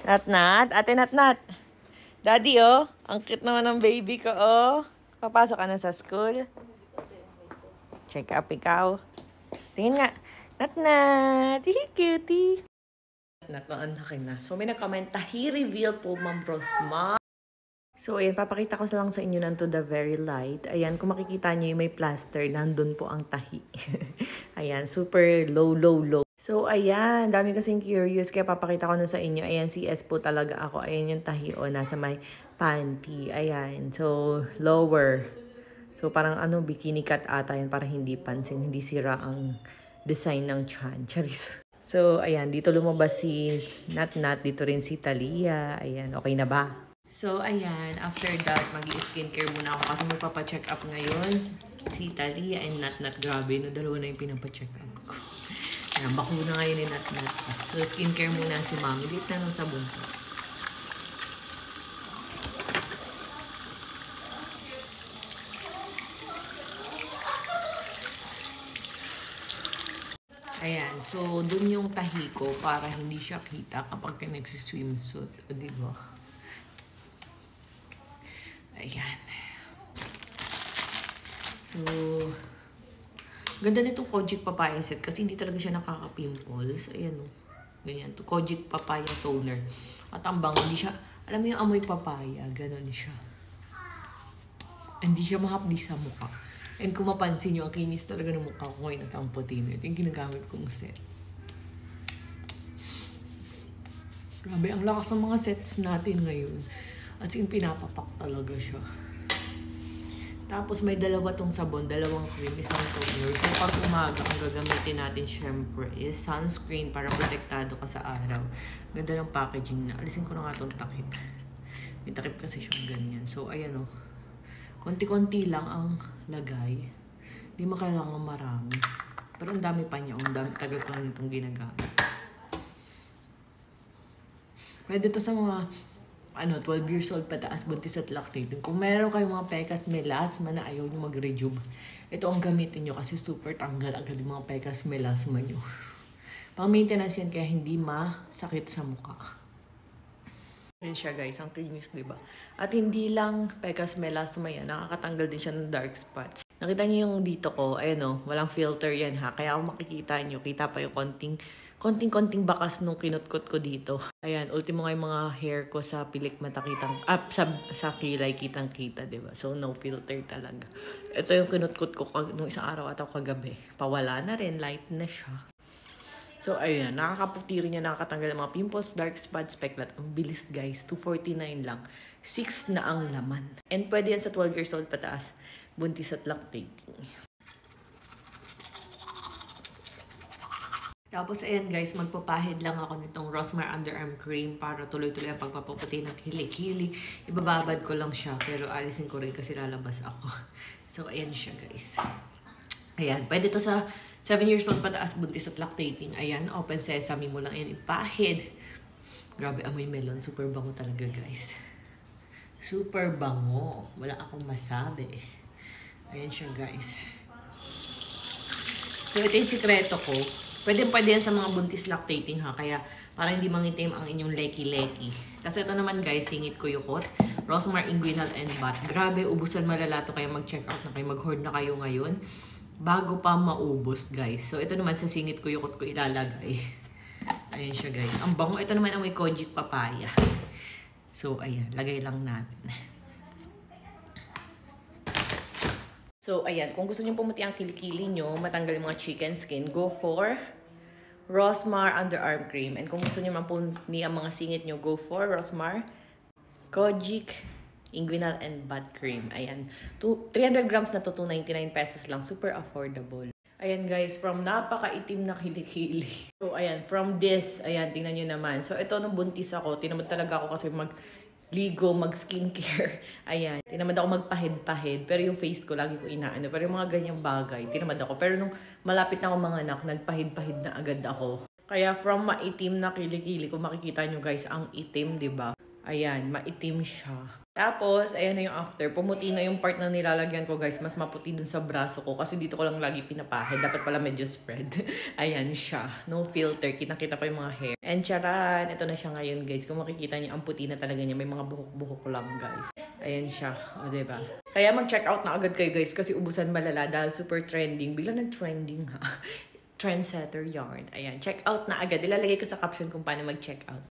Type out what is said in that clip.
Nat-nat, ate Nat-nat. Daddy, oh. Ang cute naman ng baby ko, oh. Papasok ka na sa school. Check up ikaw. Tingin nga. Nat-nat. Cutie. Nat-nat, anak na. So, may nag-comment, tahi reveal po, Ma'am Rosmar. So, ayan, papakita ko lang sa inyo to the very light. Ayan, kung makikita nyo yung may plaster, nandun po ang tahi. Ayan, super low. So, ayan, dami kasing curious, kaya papakita ko na sa inyo. Ayan, CS po talaga ako. Ayan yung tahi, o, nasa may panty. Ayan, so, lower. So, parang bikini cut ata yan para hindi pansin, hindi sira ang design ng chan. Charis. So, ayan, dito lumabas si Nat-Nat, dito rin si Talia. Ayan, okay na ba? So, ayan, after that, mag-i-skincare muna ako kasi magpapacheck up ngayon. Si Talia and Nat-Nat, grabe, no, dalawa na yung pinapacheck up ko. Ayan, bakuna ngayon ni Nat-Nat. So, skincare muna si Mami. Lit na nung sabon ko. Ayan, so, dun yung tahi ko para hindi siya kita kapag ka nagsiswimsuit. O, diba? Ayan. So, ganda nitong Kojic Papaya set kasi hindi talaga siya nakaka-pimples. Ayan o. Ganyan. To Kojic Papaya Toner. At ang bango, hindi siya, alam mo yung amoy papaya, ganon siya. Hindi siya mahapdi sa mukha. And kung mapansin nyo, ang kinis talaga ng mukha ko ngayon at ang puti nyo. Ito yung ginagamit kong set. Grabe, ang lakas ng mga sets natin ngayon. At yung pinapapak talaga siya. Tapos may dalawa tong sabon, dalawang cream, isang toner. So pag umaga, ang gagamitin natin syempre is sunscreen para protektado ka sa araw. Ganda ng packaging na. Alisin ko na nga itong takip. May takip kasi siyang ganyan. So ayan o. Konti-konti lang ang lagay. Hindi mo kailangan marami. Pero ang dami pa niya. Ang dami, tagal ko lang itong ginagamit. Pwede ito sa mga 12 years old pataas, buntis at lactating. Kung meron kayong mga pekas melasma na ayaw nyo mag-rejuve, ito ang gamitin nyo kasi super tanggal agad yung mga pekas melasma nyo. Pang maintenance yan kaya hindi masakit sa mukha. Yan siya guys, ang kinis, diba? At hindi lang pekas melasma yan, nakakatanggal din siya ng dark spots. Nakita nyo yung dito ko, ayan o, walang filter yan ha. Kaya kung makikita nyo, kita pa yung konting bakas nung kinutkot ko dito. Ayan, ultimo nga yung mga hair ko sa pilik mata kitang, sa kilay kitang-kita, diba? So, no filter talaga. Ito yung kinutkot ko nung isang araw at kagabi. Pawala na rin, light na siya. So, ayan, nakakaputi rin niya, nakakatanggal ng mga pimples, dark spots, peklat. Ang bilis guys, 249 lang. 6 na ang laman. And pwede yan sa 12 years old pataas, buntis at lactating. Tapos, ayan guys, magpapahid lang ako nitong Rosmar Underarm Cream para tuloy-tuloy ang pagpapaputi ng kilik-kilik. Ibababad ko lang siya, pero alisin ko rin kasi lalabas ako. So, ayan siya guys. Ayan, pwede to sa 7 years old pataas, buntis at lactating. Ayan, open sesame mo lang yan, ipahid. Grabe, amoy melon. Super bango talaga guys. Super bango. Wala akong masabi. Ayan siya guys. So, ito yung sikreto ko. Pwede yan sa mga buntis lactating ha. Kaya para hindi mangitim ang inyong leki-leki. Tapos ito naman guys, singit ko yukot. Rosmar Inguinal and Bath. Grabe, ubusan malalato kaya mag-check out na kayo. Mag-hoard na kayo ngayon. Bago pa maubos guys. So ito naman sa singit ko yukot ko ilalagay. Ayan siya guys. Ang bango. Ito naman ang may Kojic Papaya. So ayan, lagay lang natin. So, ayan. Kung gusto nyo pumuti ang kilikili nyo, matanggal yung mga chicken skin, go for Rosmar Underarm Cream. And kung gusto nyo maputi ang mga singit nyo, go for Rosmar Kojic Inguinal and Bath Cream. Ayan. 300 grams na to, 299 pesos lang. Super affordable. Ayan guys, from napakaitim na kilikili. So, ayan. From this, ayan, tingnan nyo naman. So, ito nung buntis ako, tinamad talaga ako kasi ligo, mag-skincare. Ayan. Tinamad ako magpahid-pahid. Pero yung face ko, lagi ko inaano. Pero yung mga ganyang bagay, tinamad ako. Pero nung malapit na ako mga anak, nagpahid-pahid na agad ako. Kaya from maitim na kilikili, kung makikita nyo guys, ang itim, diba? Ayan, maitim siya. Tapos, ayan na yung after. Pumuti na yung part na nilalagyan ko, guys. Mas maputi dun sa braso ko. Kasi dito ko lang lagi pinapahid. Dapat pala medyo spread. Ayan siya. No filter. Kitang-kita pa yung mga hair. And charan, ito na siya ngayon, guys. Kung makikita niyo, ang puti na talaga niya. May mga buhok-buhok lang, guys. Ayan siya. O, diba? Kaya mag-check out na agad kayo, guys. Kasi ubusan malala. Dahil super trending. Bigla nag-trending, ha? Trendsetter yarn. Ayan. Check out na agad. Ilalagay ko sa caption kung paano mag-check out.